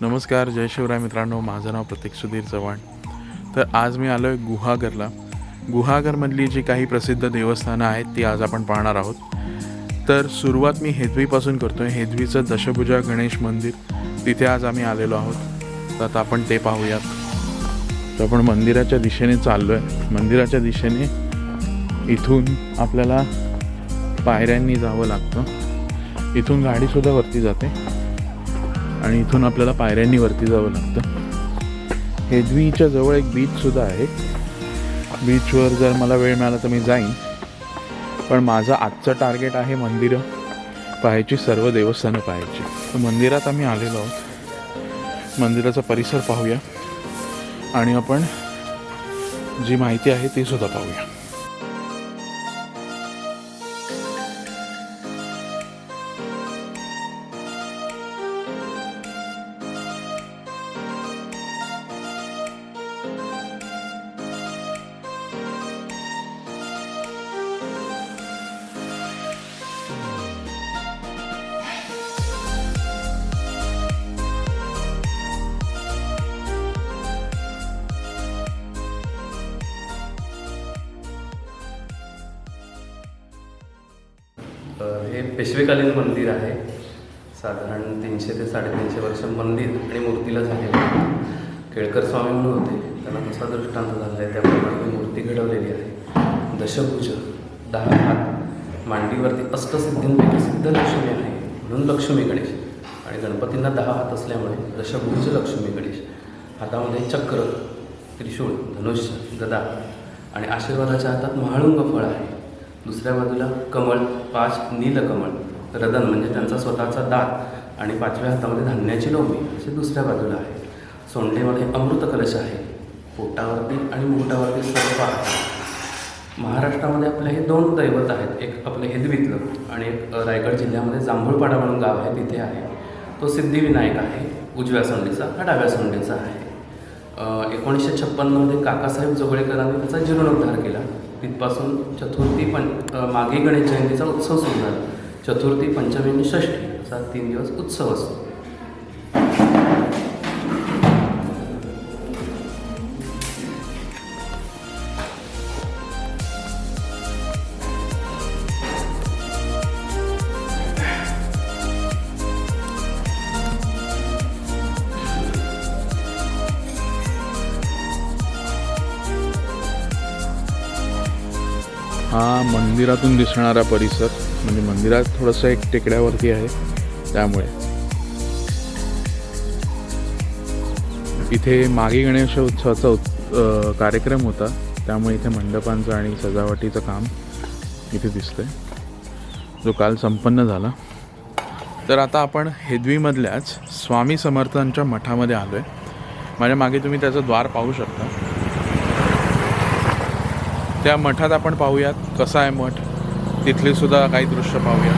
नमस्कार, जय शिवराय मित्रांनो. माझं नाव प्रतीक सुधीर चव्हाण. तर आज मी आलो आहे गुहागरला. गुहागरमधली जी काही प्रसिद्ध देवस्थानं आहेत ती आज आपण पाहणार आहोत. तर सुरुवात मी हेदवीपासून करतो आहे. हेदवीचं दशभुजा गणेश मंदिर, तिथे आज आम्ही आलेलो आहोत. तर आता आपण ते पाहूयात. तर आपण मंदिराच्या दिशेने चाललो आहे. मंदिराच्या दिशेने इथून आपल्याला पायऱ्यांनी जावं लागतं. इथून गाडीसुद्धा वरती जाते आणि इथून आपल्याला पायऱ्यांनी वरती जावं लागतं. हेदवीच्या जवळ एक बीचसुद्धा आहे. बीचवर जर मला वेळ मिळाला तर मी जाईन, पण माझं आजचं टार्गेट आहे मंदिरं पाहायची, सर्व देवस्थानं पाहायची. तर मंदिरात आम्ही आलेलो आहोत. मंदिराचा परिसर पाहूया आणि आपण जी माहिती आहे ती सुद्धा पाहूया. हे पेशवेकालीन मंदिर आहे. साधारण 300 ते 350 वर्ष मंदिर आणि मूर्तीला झालेले आहे. केळकर स्वामी म्हणून होते, त्यांना कसा दृष्टांत झाला आहे त्याप्रमाणे ही मूर्ती घडवलेली आहे. दशभुज, 10 हात, मांडीवरती अष्टसिद्धींपैकी सिद्ध लक्ष्मी आहे म्हणून लक्ष्मी गणेश, आणि गणपतींना 10 हात असल्यामुळे दशभुज लक्ष्मी गणेश. हातामध्ये चक्र, त्रिशूळ, धनुष्य, गदा आणि आशीर्वादाच्या हातात म्हाळुंग फळ आहे. दुसऱ्या बाजूला कमळ, 5 नीलकमळ, रदन म्हणजे त्यांचा स्वतःचा दात, आणि 5व्या हातामध्ये धान्याची लोंबी असे दुसऱ्या बाजूला आहे. सोंडेमध्ये अमृत कलश आहे. पोटावरती आणि मुकुटावरती सर्प आहे. महाराष्ट्रामध्ये आपले हे 2 दैवत आहेत. एक आपलं हेदवीतलं आणि एक रायगड जिल्ह्यामध्ये जांभूळपाडा म्हणून गाव आहे, तिथे आहे. तो सिद्धिविनायक आहे, उजव्या सोंडेचा, हा डाव्या सोंडेचा आहे. 1956मध्ये काकासाहेब जोगळेकरांनी त्याचा जीर्णोद्धार केला. तिथपासून चतुर्थी मागे गणेश जयंतीचा उत्सव सुरू झाला. चतुर्थी, पंचमी आणि षष्ठी असा 3 दिवस उत्सव असतो. हा मंदिरातून दिसणारा परिसर, म्हणजे मंदिरात थोडंसं एक टेकड्यावरती आहे, त्यामुळे इथे मागे गणेश उत्सवाचा कार्यक्रम होता, त्यामुळे इथे मंडपांचं आणि सजावटीचं काम इथे दिसतंय, जो काल संपन्न झाला. तर आता आपण हेदवीमधल्याच स्वामी समर्थांच्या मठामध्ये आलो आहे. माझ्या मागे तुम्ही त्याचं द्वार पाहू शकता. त्या मठात आपण पाहूयात कसा आहे मठ, तिथले सुद्धा काही दृश्य पाहूया.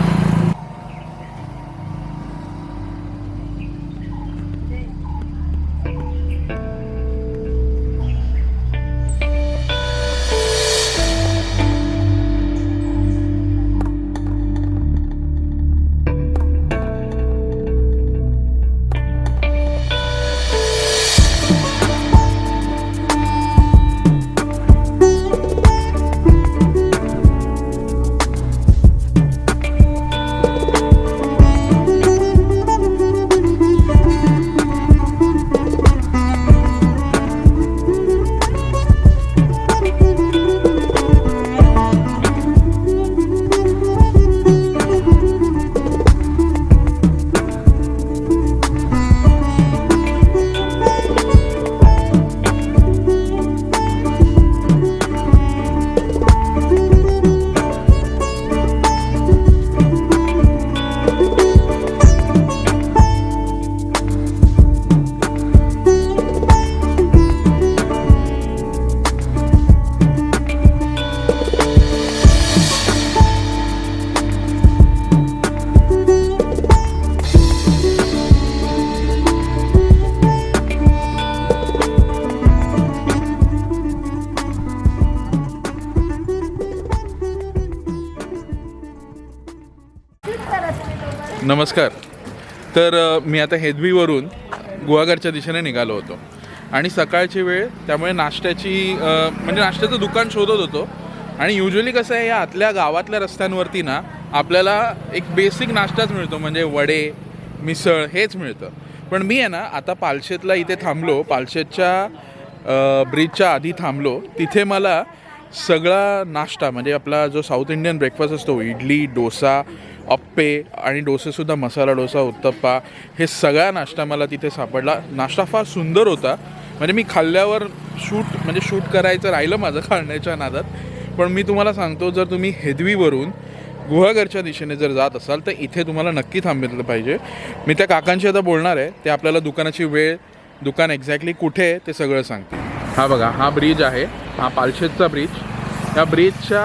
नमस्कार. तर मी आता हेदवीवरून गुहागरच्या दिशेने निघालो होतो आणि सकाळची वेळ त्यामुळे नाश्त्याची म्हणजे नाश्त्याचं दुकान शोधत होतो. आणि युजली कसं आहे या आतल्या गावातल्या रस्त्यांवरती ना आपल्याला एक बेसिक नाश्ताच मिळतो, म्हणजे वडे मिसळ हेच मिळतं. पण मी आहे ना आता पालशेतला इथे थांबलो, पालशेतच्या ब्रिजच्या आधी थांबलो. तिथे मला सगळा नाश्ता म्हणजे आपला जो साऊथ इंडियन ब्रेकफास्ट असतो, इडली डोसा अप्पे आणि डोसेसुद्धा मसाला डोसा उत्तप्पा, हे सगळा नाश्ता मला तिथे सापडला. नाश्ता फार सुंदर होता. म्हणजे मी खाल्ल्यावर शूट करायचं राहिलं माझं खाण्याच्या नादात. पण मी तुम्हाला सांगतो, जर तुम्ही हेदवीवरून गुहागरच्या दिशेने जर जात असाल तर इथे तुम्हाला नक्की थांबलं पाहिजे. मी त्या काकांशी आता बोलणार आहे, ते आपल्याला दुकानाची वेळ, दुकान एक्झॅक्टली कुठे आहे ते सगळं सांगते. हा बघा, हा ब्रिज आहे, हा पालशेतचा ब्रिज. या ब्रिजच्या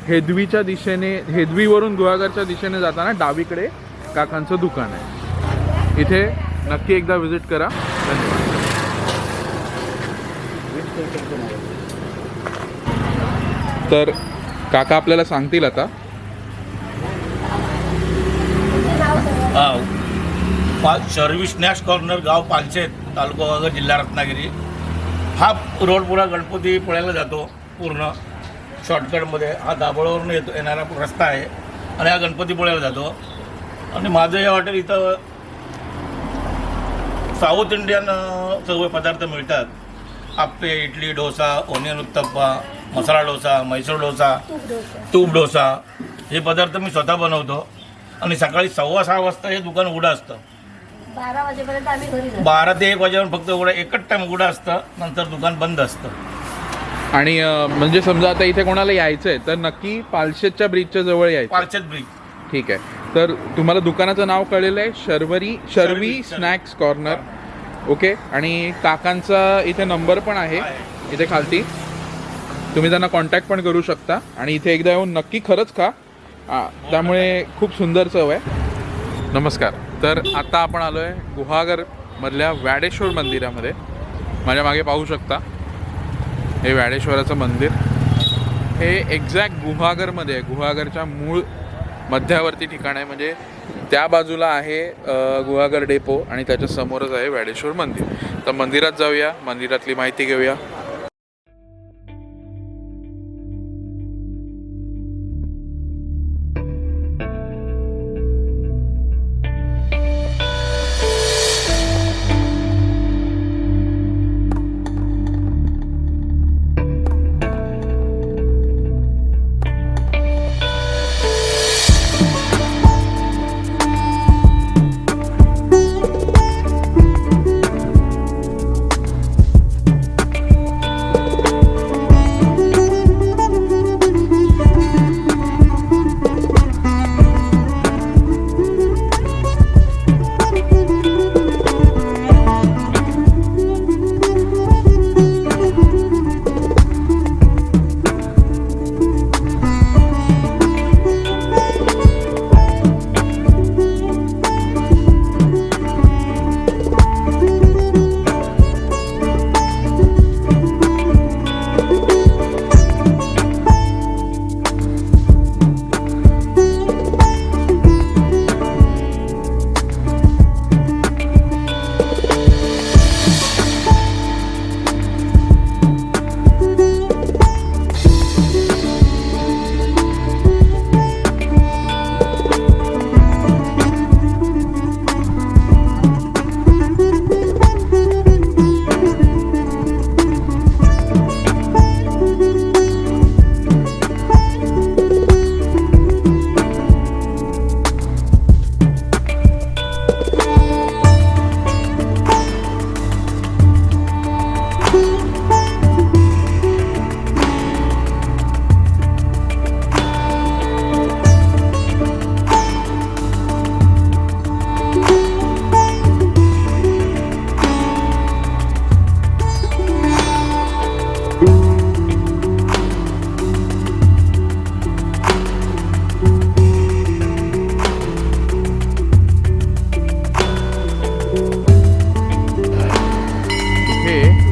हेदवीच्या दिशेने, हेदवीवरून गुहागरच्या दिशेने जाताना डावीकडे काकांचं दुकान आहे. इथे नक्की एकदा व्हिजिट करा. धन्यवाद. तर काका आपल्याला सांगतील आता. सर्व्हिस स्नॅक्स कॉर्नर, गाव पालशेत, तालुका गुहागर, जिल्हा रत्नागिरी. हा रोड पुरा गणपती पुण्याला जातो पूर्ण शॉर्टकटमध्ये. हा दाभोळवरून येणारा रस्ता आहे आणि हा गणपती पुण्याला जातो. आणि माझं हे हॉटेल इथं साऊथ इंडियन सगळे पदार्थ मिळतात. आप्पे, इडली, डोसा, ओनियन उत्तप्पा, मसाला डोसा, म्हैसूर डोसा, तूप डोसा, हे पदार्थ मी स्वतः बनवतो. आणि सकाळी 6:15 वाजता हे दुकान उघडं असतं. 12 वाजेपर्यंत आम्ही घरी जातो. 12 ते 1 वाजेपर्यंत फक्त उघडं, एकच टाईम उघडं असतं, नंतर दुकान बंद असतं. आणि म्हणजे समजा आता इथे कोणाला यायचं आहे तर नक्की पालशेतच्या ब्रिजच्या जवळ यायचं. पालशेत ब्रिज. ठीक आहे. तर तुम्हाला दुकानाचं नाव कळलेलं आहे, शर्वी स्नॅक्स कॉर्नर. ओके. आणि काकांचा इथे नंबर पण आहे इथे खालती, तुम्ही त्यांना कॉन्टॅक्ट पण करू शकता. आणि इथे एकदा येऊन नक्की खरंच खा, त्यामुळे खूप सुंदर चव आहे. नमस्कार. तर आता आपण आलो आहे गुहागरमधल्या व्याडेश्वर मंदिरामध्ये. माझ्या मागे पाहू शकता हे व्याडेश्वराचं मंदिर. हे एक्झॅक्ट गुहागरमध्ये आहे, गुहागरच्या मूळ मध्यावर्ती ठिकाण आहे. म्हणजे त्या बाजूला आहे गुहागर डेपो आणि त्याच्या समोरच आहे व्याडेश्वर मंदिर. तर मंदिरात जाऊया, मंदिरातली माहिती घेऊया.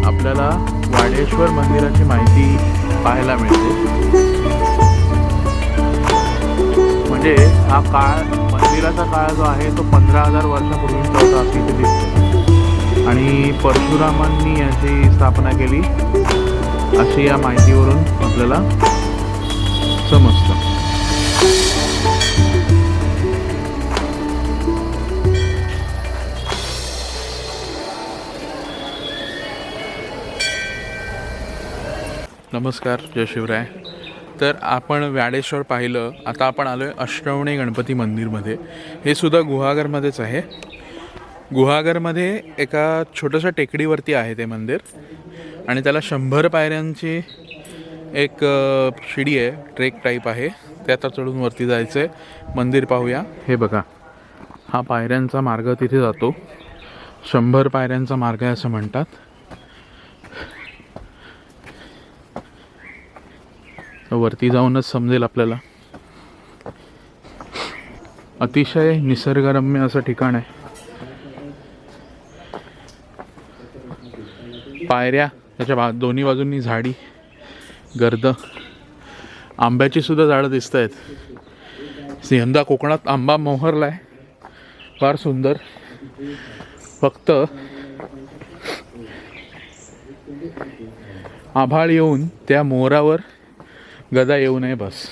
आपल्याला वाडेश्वर मंदिराची माहिती पाहायला मिळते. म्हणजे हा काळ, मंदिराचा काळ जो आहे तो 15,000 वर्षापूर्वीचा होता असे इथे दिसते. परशुरामांनी याची स्थापना केली अशी या माहितीवरून आपल्याला समजतं. नमस्कार, जय शिवराय. तर आपण व्याडेश्वर पाहिलं. आता आपण आलो आहे अष्टवणे गणपती मंदिरमध्ये. हे सुद्धा गुहागरमध्येच आहे. गुहागरमध्ये एका छोट्याशा टेकडीवरती आहे ते मंदिर आणि त्याला 100 पायऱ्यांची एक शिडी आहे, ट्रेक टाईप आहे. ते आता चढून वरती जायचं आहे. मंदिर पाहूया. हे बघा, हा पायऱ्यांचा मार्ग तिथे जातो. 100 पायऱ्यांचा मार्ग आहे असं म्हणतात. वरती जाऊनच समजेल आपल्याला. अतिशय निसर्गरम्य असं ठिकाण आहे. पायऱ्या, त्याच्या दोन्ही बाजूंनी झाडी, गर्द, आंब्याची सुद्धा झाडं दिसत आहेत. यंदा कोकणात आंबा मोहरला आहे, फार सुंदर. फक्त आभाळ येऊन त्या मोहरावर गदा येऊ नये बस.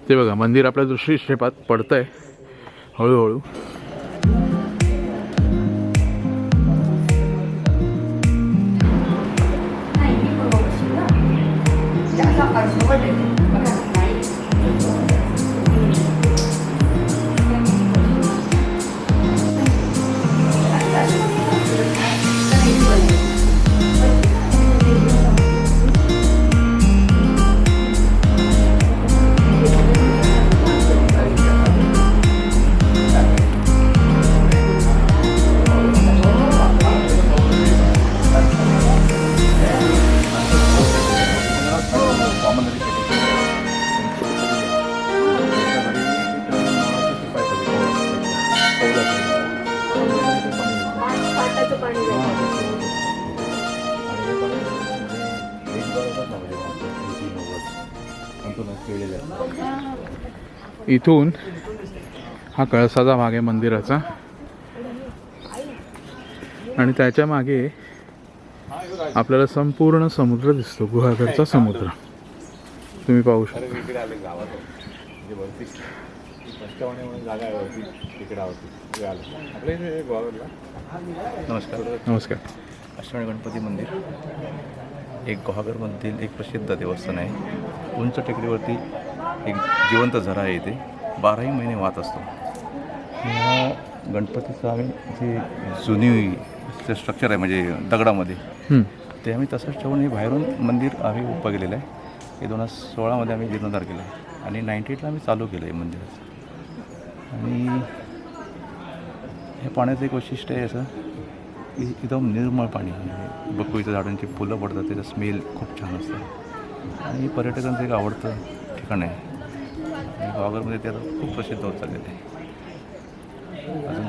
ते बघा, मंदिर आपल्या दृष्टीक्षेपात पडतंय हळूहळू. इथून हा कळसाचा भाग आहे मंदिराचा आणि त्याच्या मागे आपल्याला संपूर्ण समुद्र दिसतो, गुहागरचा समुद्र. तुम्ही पाहू शकता. नमस्कार. अष्टवणे गणपती मंदिर एक गुहागरमधील एक प्रसिद्ध देवस्थान आहे. उंच टेकडीवरती एक जिवंत झरा आहे. इथे 12ही महिने वाहत असतो. ह्या गणपतीचं आम्ही जे जुनी स्ट्रक्चर आहे म्हणजे दगडामध्ये ते आम्ही तसंच ठेवून हे बाहेरून मंदिर आम्ही उभं केलेलं आहे. हे 2016मध्ये आम्ही जीर्णोद्धार केला आहे आणि 98ला आम्ही चालू केलं आहे मंदिराचं. आणि हे पाण्याचं एक वैशिष्ट्य आहे असं की एकदम निर्मळ पाणी. बकुळीच्या झाडांची फुलं पडतात, त्याचा स्मेल खूप छान असतं आणि पर्यटकांचं एक आवडतं ठिकाण आहे. गुहागरमध्ये ते आता खूप प्रसिद्ध होत चाललेलं आहे. अजून